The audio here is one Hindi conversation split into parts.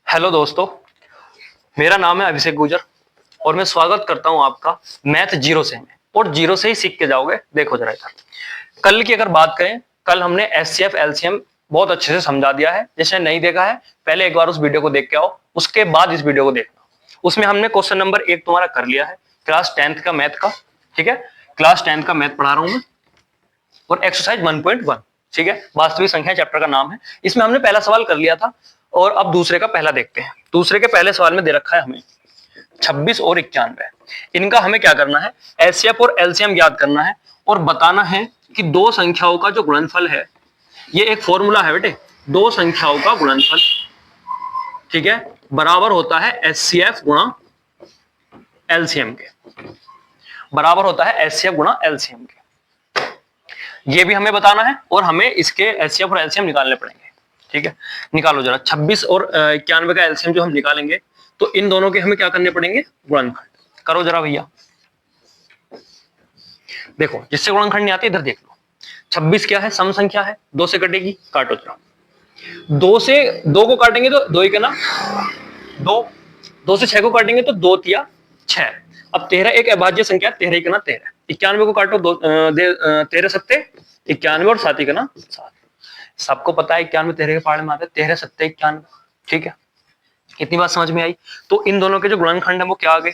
हेलो दोस्तों, मेरा नाम है अभिषेक गुजर और मैं स्वागत करता हूं आपका मैथ जीरो से में। और जीरो से ही सीख के जाओगे। देखो जरा इधर, कल की अगर बात करें, कल हमने एचसीएफ एलसीएम बहुत अच्छे से समझा दिया है। जिसने नहीं देखा है पहले एक बार उस वीडियो को देख के आओ, उसके बाद इस वीडियो को देखना। उसमें हमने क्वेश्चन नंबर 1 तुम्हारा कर लिया है, क्लास 10th का मैथ का। ठीक है, क्लास 10th का मैथ पढ़ा रहा हूं मैं और एक्सरसाइज 1.1। ठीक है, वास्तविक संख्या चैप्टर का नाम है। इसमें हमने पहला सवाल कर लिया था और अब दूसरे का पहला देखते हैं। दूसरे के पहले सवाल में दे रखा है हमें 26 और 91। इनका हमें क्या करना है, एचसीएफ और एलसीएम ज्ञात करना है और बताना है कि दो संख्याओं का जो गुणनफल है, ये एक फॉर्मूला है बेटे, दो संख्याओं का गुणनफल, ठीक है, बराबर होता है एचसीएफ गुणा एलसीएम के, बराबर होता है एचसीएफ गुणा एलसीएम के। ये भी हमें बताना है और हमें इसके एचसीएफ और एलसीएम निकालने पड़ेंगे। ठीक है, निकालो जरा। 26 और 91 का एलसीएम जो हम निकालेंगे तो इन दोनों के हमें क्या करने पड़ेंगे, गुणनखंड। करो जरा भैया, देखो जिससे गुणनखंड नहीं आती इधर देख लो। 26 क्या है, सम संख्या है, 2 से कटेगी, काटो जरा। 2 से 2 को काटेंगे तो 2 ही का ना 2, 2 से 6 को काटेंगे तो 2 तिया 6। अब 13 एक अभाज्य संख्या, 13 ही का ना 13। 91 को काटो, 13 सत्ते 91 और 7 ही का ना 7। सबको पता है 91 13 के पाड़े में आते हैं, 13 सत्ते 91। ठीक है, इतनी बात समझ में आई। तो इन दोनों के जो गुणनखंड है वो क्या आ गए,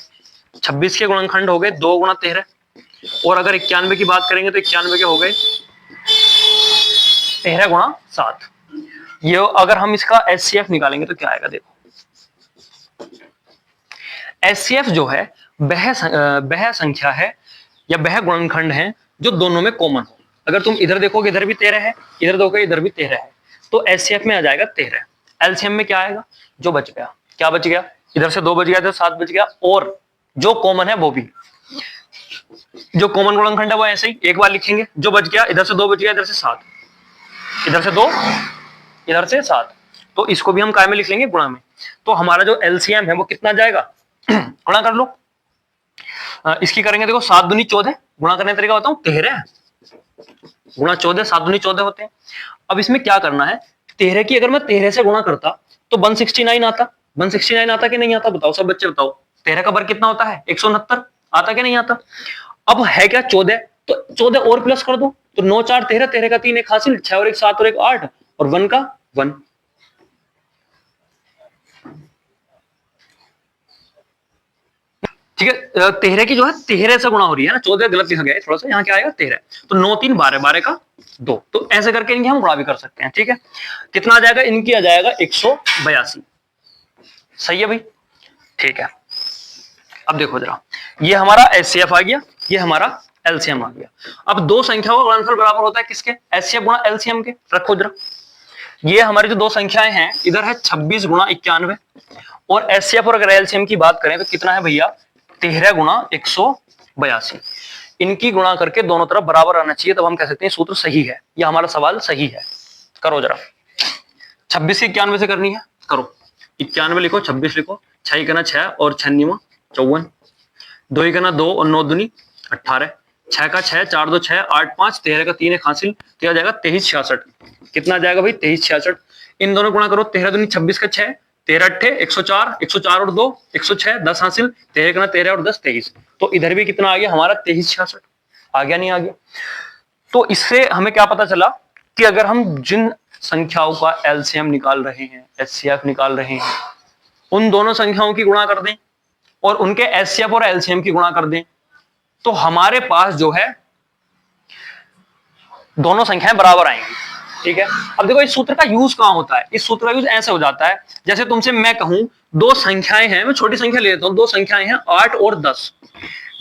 26 के गुणनखंड हो गए 2 गुणा 13, और अगर 91 की बात करेंगे तो 91 के हो गए 13 गुणा 7। ये अगर हम इसका एचसीएफ निकालेंगे तो क्या आएगा, देखो एचसीएफ जो है वह संख्या है या वह गुणनखंड है जो दोनों में कॉमन हो। अगर तुम इधर देखोगे इधर भी 13 है, इधर देखोगे इधर भी 13 है, तो एचसीएफ में आ जाएगा 13। एलसीएम में क्या आएगा, जो बच गया, क्या बच गया, इधर से 2 बच गया, इधर 7 बच गया, और जो कॉमन है वो भी, जो कॉमन गुणनखंड है वो ऐसे ही एक बार लिखेंगे, जो बच गया, इधर से 2 बच गया, इधर से 7, इधर से 2, इधर से 7, तो इसको भी हम काय में लिख लेंगे, गुणा में। तो हमारा जो एलसीएम है वो कितना जाएगा, गुणा कर लो। इसकी करेंगे, देखो 7 दूनी 14, गुणा करने का तरीका बताऊं, 13 गुणा 14, 7 दूनी 14 होते हैं। अब इसमें क्या करना है, 13 की अगर मैं 13 से गुणा करता तो 169 आता। 169 आता कि नहीं आता, बताओ सब बच्चे बताओ। 13 का वर्ग कितना होता है, 169 आता कि नहीं आता। अब है क्या 14, तो 14 और प्लस कर दो, तो 9 4 13, 13 का 3 एक हासिल, 6 और 1 7 और 1 8, और 1 का 1। ठीक है, 13 की जो है 13 से गुणा हो रही है ना, 14 गलत लिखा गया है थोड़ा सा, यहाँ क्या आएगा 13, तो 9 3 12, 12 का 2, तो ऐसे करके इनकी हम गुणा भी कर सकते हैं। ठीक है, कितना आ जाएगा, इनकी आ जाएगा 182। सही है भाई, ठीक है। अब देखो जरा, ये हमारा एचसीएफ आ गया, ये हमारा एलसीएम आ गया। अब दो संख्याओं का गुणनफल बराबर होता है किसके, एचसीएफ गुणा एलसीएम के। रखो जरा, ये हमारी जो दो संख्याएं हैं, इधर है 26 गुणा 91, और एचसीएफ और अगर एलसीएम की बात करें तो कितना है भैया, 13 गुणा 182। इनकी गुणा करके दोनों तरफ बराबर आना चाहिए, तब हम कह सकते हैं सूत्र सही है, या हमारा सवाल सही है। करो जरा, 26 की 91 से करनी है, करो। 91 लिखो, 26 लिखो, 6 करना 6 और 6 54, 2 करना 2 और 9 दूनी 18, 6 का 6, 4 2 6, 8 5, 13 का 3 एक हासिल, तो आ जाएगा 23 66। कितना आ जाएगा भाई, 23 66। इन दोनों गुणा करो, 13 दूनी 26 का 6, 13 अट्ठे 104, 104 और 2 106, 10 हासिल, 13 करना 13 और 10 23, तो इधर भी कितना आ गया हमारा 23 66। आ गया नहीं आ गया। तो इससे हमें क्या पता चला कि अगर हम जिन संख्याओं का एलसीएम निकाल रहे हैं, एचसीएफ निकाल रहे हैं, उन दोनों संख्याओं की गुणा कर दें और उनके एचसीएफ और एलसीएम की गुणा कर दें, तो हमारे पास जो है दोनों संख्याएं बराबर आएंगी। ठीक है, अब देखो इस सूत्र का यूज कहां होता है, इस सूत्र का यूज ऐसे हो जाता है, जैसे तुमसे मैं कहूं दो संख्याएं हैं, मैं छोटी संख्या ले लेता हूं, दो संख्याएं हैं 8 और 10,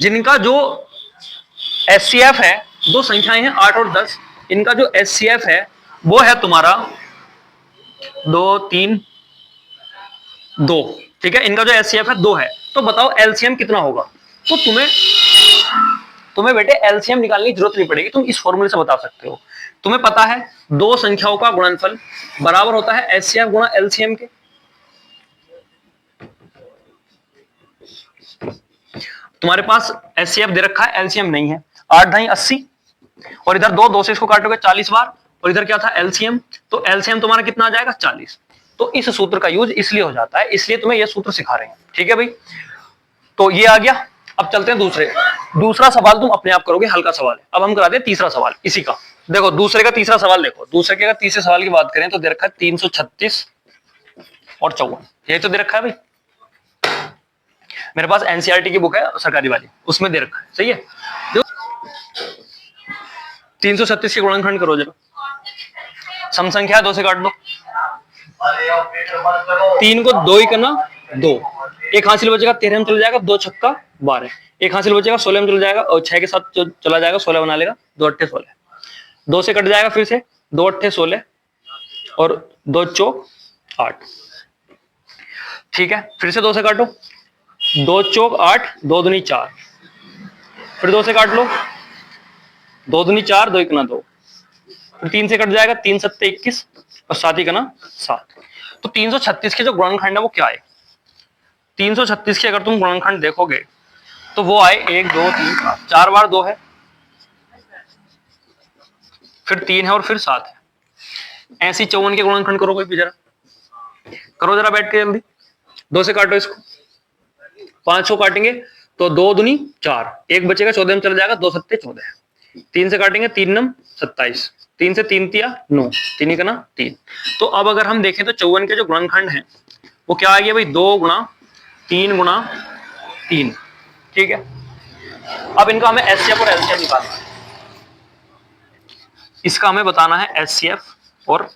जिनका जो एचसीएफ है, दो संख्याएं हैं 8 और 10, इनका जो एचसीएफ है वो है तुम्हारा 2 3 2। ठीक है, इनका जो एचसीएफ है 2 है, तो बताओ एलसीएम कितना होगा। तो तुम्हें बेटे एलसीएम निकालने की जरूरत नहीं पड़ेगी, तुम इस फॉर्मूले से बता सकते हो। तुम्हें पता है दो संख्याओं का गुणनफल बराबर होता है एचसीएफ गुणा एलसीएम के। तुम्हारे पास एचसीएफ दे रखा है, एलसीएम नहीं है। 8 ढाई 80, और इधर 2 से इसको काटोगे 40 बार, और इधर क्या था एलसीएम, तो एलसीएम तुम्हारा कितना आ जाएगा 40। तो इस सूत्र का यूज इसलिए हो जाता है, इसलिए तुम्हें यह सूत्र सिखा रहे हैं। ठीक है भाई, तो ये आ गया। अब चलते हैं दूसरा सवाल तुम अपने आप करोगे, हल्का सवाल है। अब हम कराते हैं तीसरा सवाल इसी का। देखो दूसरे का तीसरा सवाल देखो, दूसरे के अगर तीसरे सवाल की बात करें तो दे रखा है 336 और 54, यही तो दे रखा है भाई। मेरे पास एनसीईआरटी की बुक है सरकारी वाली, उसमें दे रखा है, सही है। 336 के गुणनखंड करो जरा, सम संख्या 2 से काट दो, 3 को 2 ही करना, 2, एक हासिल बचेगा 13 में चला जाएगा, 2 छक्का 12, एक हासिल बचेगा 16 में चला जाएगा और 6 के साथ चला जाएगा, 16 बना लेगा, 2 अट्ठे 16, 2 से कट जाएगा फिर से, 2 अट्ठे 16 और 2 चौक 8। ठीक है, फिर से 2 से काटो, 2 चौक 8, 2 दूनी 4, फिर 2 से काट लो, 2 दूनी 4, 2 1 2, फिर 3 से कट जाएगा, 3 सत्ते 21 और 7 ही करना 7। तो 336 के जो गुणनखंड है वो क्या है? 336 के अगर तुम गुणनखंड देखोगे तो वो आए 1 2 3 4 बार 2 है, फिर 3 है और फिर 7 है। ऐसी 54 के गुणनखंड करो कोई भी जरा, करो जरा बैठ के जल्दी। 2 से काटो इसको, 5 को काटेंगे तो 2 दूनी 4, एक बचेगा 14 में चला जाएगा, 2 सत्ते 14, 3 से काटेंगे 3 नम 27, 3 से 3 तिया 9, 3 ही करना 3। तो अब अगर हम देखें तो 54 के जो गुणनखंड है वो क्या आ गया भाई? 2 गुणा 3 गुणा 3। ठीक है, अब इनका हमें एचसीएफ और एलसीएम निकालना है। इसका हमें बताना है एचसीएफ और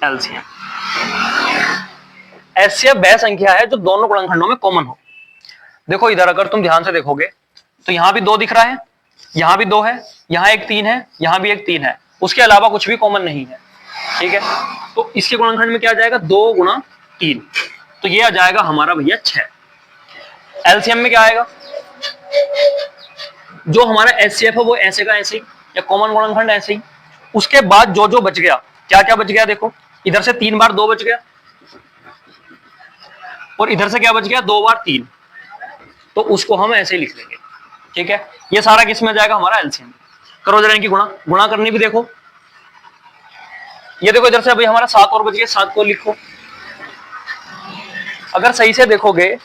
एलसीएम। एचसीएफ वह संख्या है जो दोनों गुणनखंडों में कॉमन हो। देखो इधर अगर तुम ध्यान से देखोगे तो यहां भी 2 दिख रहा है, यहां भी 2 है, यहां एक 3 है, यहां भी एक 3 है, उसके अलावा कुछ भी कॉमन नहीं है। ठीक है, तो इसके गुणनखंड में क्या आ जाएगा? 2 गुणा 3, तो ये आ जाएगा हमारा भैया 6। एलसीएम में क्या आएगा? जो हमारा एचसीएफ है वो ऐसे का ऐसे ही, या कॉमन गुणनखंड ऐसे ही, उसके बाद जो जो बच गया, क्या क्या बच गया देखो, इधर से 3 बार 2 बच गया और इधर से क्या बच गया? 2 बार 3, तो उसको हम ऐसे ही लिख लेंगे। ठीक है, ये सारा किस में जाएगा? हमारा एलसीएम। करो जरा इनकी गुणा करनी भी देखो, ये देखो इधर से अभी हमारा 7 और बच गया, 7 को लिखो। अगर सही से देखोगे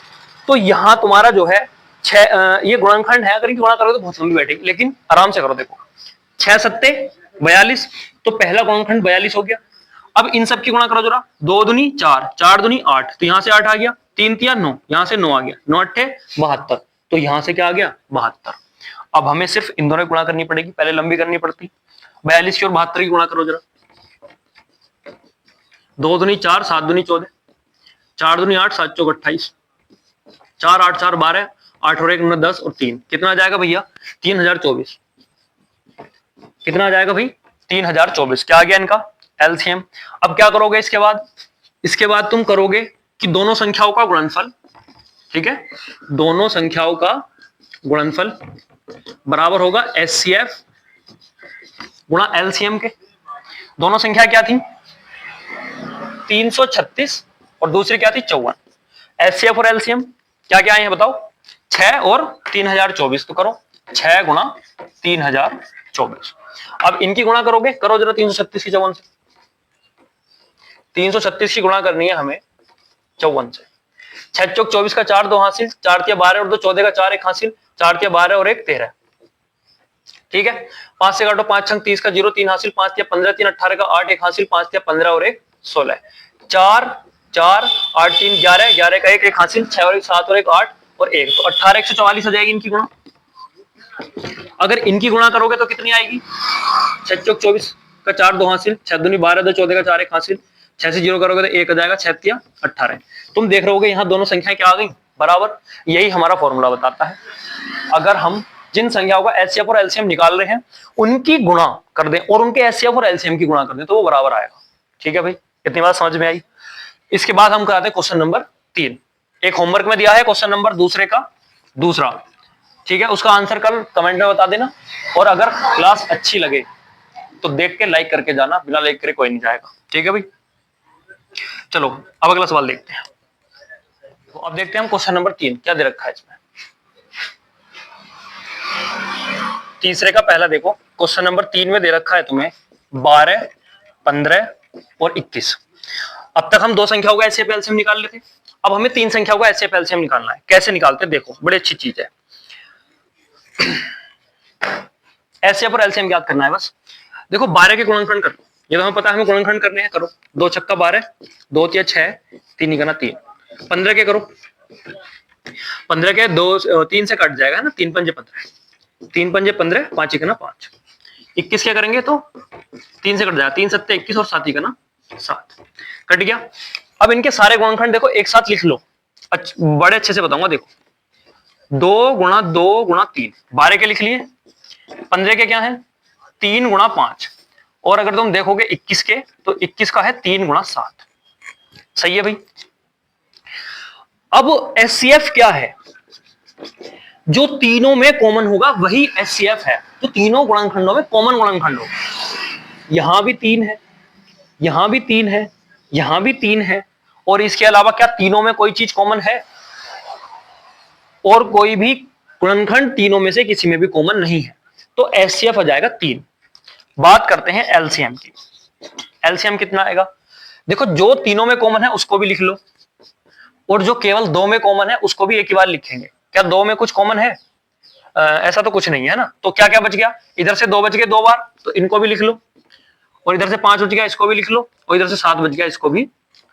तो यहां तुम्हारा जो है 6, ये गुणनखंड है, अगर इनकी गुणा करोगे तो बहुत लंबी बैठेगी, लेकिन आराम से करो। देखो 6 सत्ते 42, तो पहला गुणनखंड 42 हो गया। अब इन सब की गुणा करो जरा, 2 दूनी 4, 4 दूनी 8, तो यहां से 8 आ गया, 3 तिया 9, यहां से 9 आ गया, 9 अट्ठे 72, तो यहां से क्या आ गया? 72। अब हमें सिर्फ इन दोनों की गुणा करनी पड़ेगी, पहले लंबी करनी पड़ती। 42 की और 72 की गुणा करो जरा, 2 दूनी 4, 7 दूनी 14, 4 दूनी 8, 7 चौक 28, 4 8 4 12, 8 और 1 9 10 और 3, कितना आ जाएगा भैया? 3024। कितना आ जाएगा भाई? 3024। क्या आ गया इनका? एलसीएम। अब क्या करोगे इसके बाद? इसके बाद तुम करोगे कि दोनों संख्याओं का गुणनफल, ठीक है, दोनों संख्याओं का गुणनफल बराबर होगा एचसीएफ गुणा एलसीएम के। दोनों संख्या क्या थी? 336 और दूसरी क्या थी? 54। एचसीएफ और एलसीएम क्या क्या आए हैं बताओ? 6 और 3024, तो करो 6 गुणा 3024। अब इनकी गुणा करोगे, करो जरा 336 की 54 से। 336 की गुणा करनी है हमें 54 से। 6 चौक 24 का 4, 2 हासिल, 4 तिया 12 और 2 14 का 4, 1 हासिल, 4 तिया 12 और 1 13। ठीक है, 5 से काटो, 5 छंग 30 का 0, 3 हासिल, 5 तिया 15, 3 18 का 8, 1 हासिल, 5 तिया 15 और 1 16, 4 4 8 3 11, 11 का 1, 1 हासिल, 6 और 1 7 और 1 8 और 1, तो 18 144 हो जाएगी इनकी गुणा। अगर इनकी गुणा करोगे तो कितनी आएगी? 6 चौक 24 का 4, 2 हासिल, 6 दूनी 12, 2 14 का 4, 1 हासिल, 6 से 0 करोगे तो 1 आ जाएगा, 6 तिया 18। तुम देख रहे होगे यहाँ दोनों संख्याएं क्या आ गई? बराबर। यही हमारा फॉर्मूला बताता है, अगर हम जिन संख्याओं का एचसीएफ और एलसीएम निकाल रहे हैं उनकी गुणा कर दें और उनके एचसीएफ और एलसीएम की गुणा कर दें तो वो बराबर आएगा। ठीक है भाई, इतनी बात समझ में आई। इसके बाद हम कराते हैं क्वेश्चन नंबर 3। एक होमवर्क में दिया है क्वेश्चन नंबर दूसरे का दूसरा, ठीक है, उसका आंसर कल कमेंट में बता देना। और अगर क्लास अच्छी लगे तो देख के लाइक करके जाना, बिना लाइक करे कोई नहीं जाएगा। ठीक है भाई, चलो अब अगला सवाल देखते हैं। तो अब देखते हैं हम क्वेश्चन नंबर 3 क्या दे रखा है इसमें। तीसरे का पहला देखो, क्वेश्चन नंबर 3 में दे रखा है तुम्हें 12, 15 और 21। अब तक हम दो संख्याओं का एचसीएफ एलसीएम निकाल लेते, अब हमें तीन संख्याओं का एचसीएफ एलसीएम निकालना है। कैसे निकालते हैं देखो, बड़ी अच्छी चीज है। एचसीएफ और एलसीएम याद करना है बस। देखो 12 के गुणनखंड कर लो, ये तो हमें पता है हमें गुणनखंड करने हैं, करो। 2 छक्का 12, 2 तिया 6, 3 निकलना 3। 15 के करो, 15 के 2 3 से कट जाएगा ना, 3 पंजे 15, 3 पंजे 15, 5 इकना 5। 21 क्या करेंगे तो 3 से कट जाएगा, 3 सत्ते 21 और 7 इकना 7, कट गया। अब इनके सारे गुणनखंड देखो एक साथ लिख लो, बड़े अच्छे से बताऊंगा। देखो 2 गुणा 2 गुणा 3, 12 के लिख लिए। 15 के क्या है 3 गुणा 5, और अगर तुम देखोगे 21 के तो 21 का है 3 गुणा 7। सही है भाई। अब एचसीएफ क्या है, जो तीनों में कॉमन होगा वही एचसीएफ है, तो तीनों गुणनखंडों में कॉमन गुणनखंड होगा। यहां भी 3 है, यहां भी 3 है, यहां भी 3 है, और इसके अलावा क्या तीनों में कोई चीज कॉमन है? और कोई भी गुणनखंड तीनों में से किसी में भी कॉमन नहीं है, तो एचसीएफ आ जाएगा 3। बात करते हैं एलसीएम की। एलसीएम कितना आएगा? देखो जो तीनों में कॉमन है उसको भी लिख लो, और जो केवल 2 में कॉमन है उसको भी एक ही बार लिखेंगे। क्या 2 में कुछ कॉमन है? ऐसा तो कुछ नहीं है ना। तो क्या क्या बच गया, इधर से 2 बच गए 2 बार, तो इनको भी लिख लो, और इधर से 5 बच गया इसको भी लिख लो, और इधर से 7 बच गया इसको भी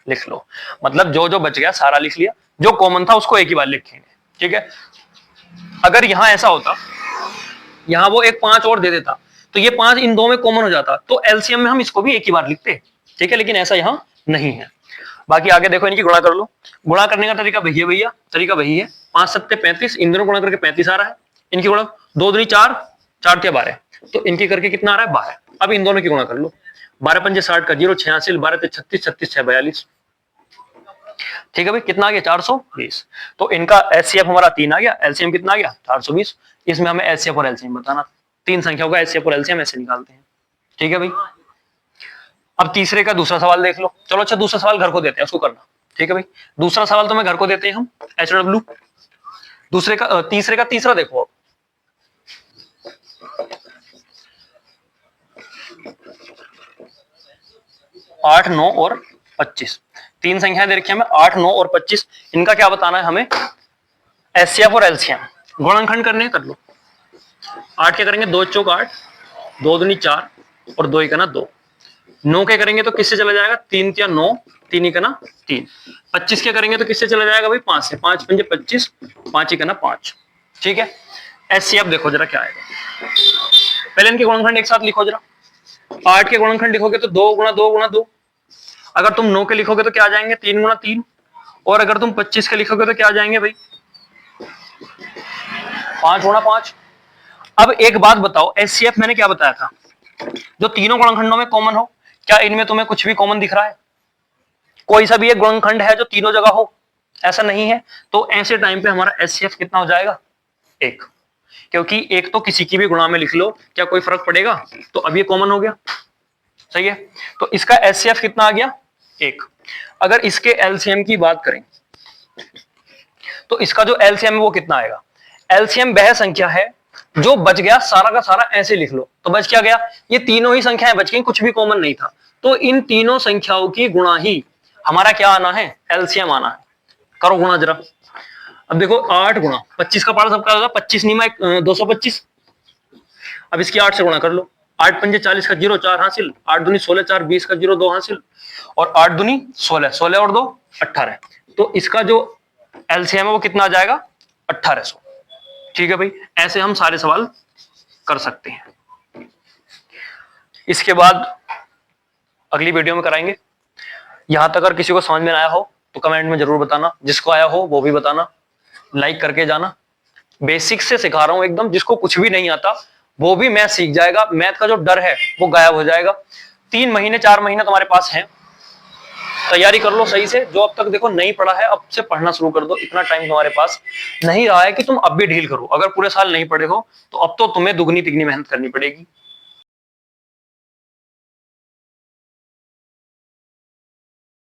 लिख लो। मतलब जो जो बच गया सारा लिख लिया, जो कॉमन था उसको एक ही बार लिखेंगे। ठीक है। अगर यहां ऐसा होता, यहां वो एक 5 और दे देता, तो ये 5 इन 2 में कॉमन हो जाता, तो एलसीएम में हम इसको भी एक ही बार लिखते। ठीक है, लेकिन ऐसा यहां नहीं है। बाकी आगे देखो, इनकी गुणा कर लो। गुणा करने का तरीका भैया भैया तरीका वही है, 5 सत्ते 35, इन दोनों गुणा करके 35 आ रहा है। इनकी गुणा 2 दूनी 4, 4 तिया 12, तो इनकी करके कितना आ रहा है 12। अब इन दोनों की गुणा कर लो, 12 पंजे 60 का 0, 6 हासिल, 12 36, 36 6 42। ठीक है भाई, कितना आ गया 420। तो इनका एचसीएफ हमारा 3 आ गया, एलसीएम कितना आ गया 420। इसमें हमें एचसीएफ और एलसीएम बताना, तीन संख्याओं का एचसीएफ और एलसीएम ऐसे निकालते हैं। ठीक है भाई। अब तीसरे का दूसरा सवाल देख लो। चलो अच्छा, दूसरा सवाल घर को देते हैं, उसको करना। ठीक है भाई, दूसरा सवाल तो मैं घर को देते हैं हम, HW। दूसरे का तीसरे का तीसरा देखो। 8 9 और 25, तीन संख्याएं दे रखी हमें 8 9 और 25। इनका क्या बताना है हमें? एचसीएफ और एलसीएम। गुणनखंड करने कर लो। 8 के करेंगे 2 चौक 8, 2 दूनी 4 और 2 इकना 2। 9 के करेंगे तो किससे चला जाएगा 3 तिया 9, 3 इकना 3। 25 के करेंगे तो किससे चला जाएगा भाई 5 से, 5 पंजे 25, 5 इकना 5। ठीक है। एचसीएफ देखो जरा क्या आएगा। पहले इनके गुणनखंड एक साथ लिखो जरा। 8 के गुणनखंड लिखोगे तो 2 गुणा 2 गुणा 2। अगर तुम 9 के लिखोगे तो क्या आ जाएंगे 3 गुणा 3। और अगर तुम 25 के लिखोगे तो क्या आ जाएंगे भाई 5 गुणा 5। अब एक बात बताओ, एचसीएफ मैंने क्या बताया था, जो तीनों गुणनखंडों में कॉमन हो। क्या इनमें तुम्हें कुछ भी कॉमन दिख रहा है? कोई सा भी एक गुणनखंड है जो तीनों जगह हो? ऐसा नहीं है। तो ऐसे टाइम पे हमारा एचसीएफ कितना हो जाएगा 1, क्योंकि एक तो किसी की भी गुणा में लिख लो, क्या कोई फर्क पड़ेगा? तो अब ये कॉमन हो गया। सही है। तो इसका एचसीएफ कितना आ गया 1। अगर इसके एलसीएम की बात करें तो इसका जो एलसीएम है वो कितना आएगा? एलसीएम वह संख्या है जो बच गया सारा का सारा, ऐसे लिख लो। तो बच क्या गया? ये तीनों ही संख्याएं बच गई, कुछ भी कॉमन नहीं था। तो इन तीनों संख्याओं की गुणा ही हमारा क्या आना है? एलसीएम आना है। करो गुणा जरा। अब देखो 8 गुणा 25 का पारा सबका होगा 25 नीमा 225। अब इसकी 8 से गुणा कर लो। 8 पंजे 40 का 0, 4 हासिल, 8 दूनी 16, 4 20 का 0, 2 हासिल, और 8 दूनी 16, 16 और 2 18। तो इसका जो एलसीएम है वो कितना आ जाएगा 1800। ठीक है भाई, ऐसे हम सारे सवाल कर सकते हैं। इसके बाद अगली वीडियो में कराएंगे। यहां तक अगर किसी को समझ में आया हो तो कमेंट में जरूर बताना, जिसको आया हो वो भी बताना, लाइक करके जाना। बेसिक से सिखा रहा हूं एकदम, जिसको कुछ भी नहीं आता वो भी मैथ सीख जाएगा। मैथ का जो डर है वो गायब हो जाएगा। 3 महीने 4 महीने तुम्हारे पास हैं, तैयारी कर लो सही से। जो अब तक देखो नहीं पढ़ा है, अब से पढ़ना शुरू कर दो। इतना टाइम तुम्हारे पास नहीं रहा है कि तुम अब भी ढील करो। अगर पूरे साल नहीं पढ़े हो तो अब तो तुम्हें दुगनी तिगनी मेहनत करनी पड़ेगी।